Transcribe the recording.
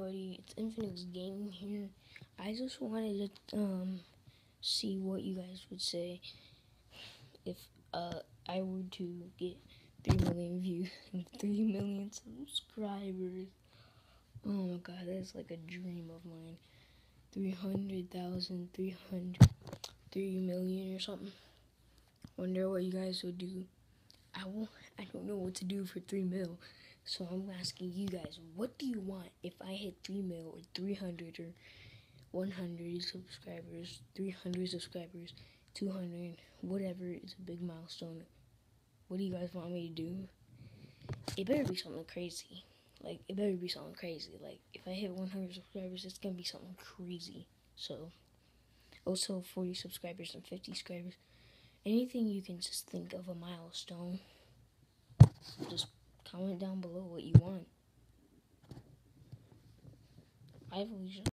everybody, it's Infinix Gaming here. I just wanted to see what you guys would say if I were to get 3 million views and 3 million subscribers. Oh my god, that's like a dream of mine. 300,000, 3 million or something. Wonder what you guys would do. I don't know what to do for 3 mil. So I'm asking you guys, what do you want if I hit 3 mil or 300 or 100 subscribers, 300 subscribers, 200, whatever is a big milestone? What do you guys want me to do? It better be something crazy. Like, it better be something crazy. Like, if I hit 100 subscribers, it's gonna be something crazy. So, also 40 subscribers and 50 subscribers. Anything you can just think of a milestone. Just comment down below what you want. I have Alicia.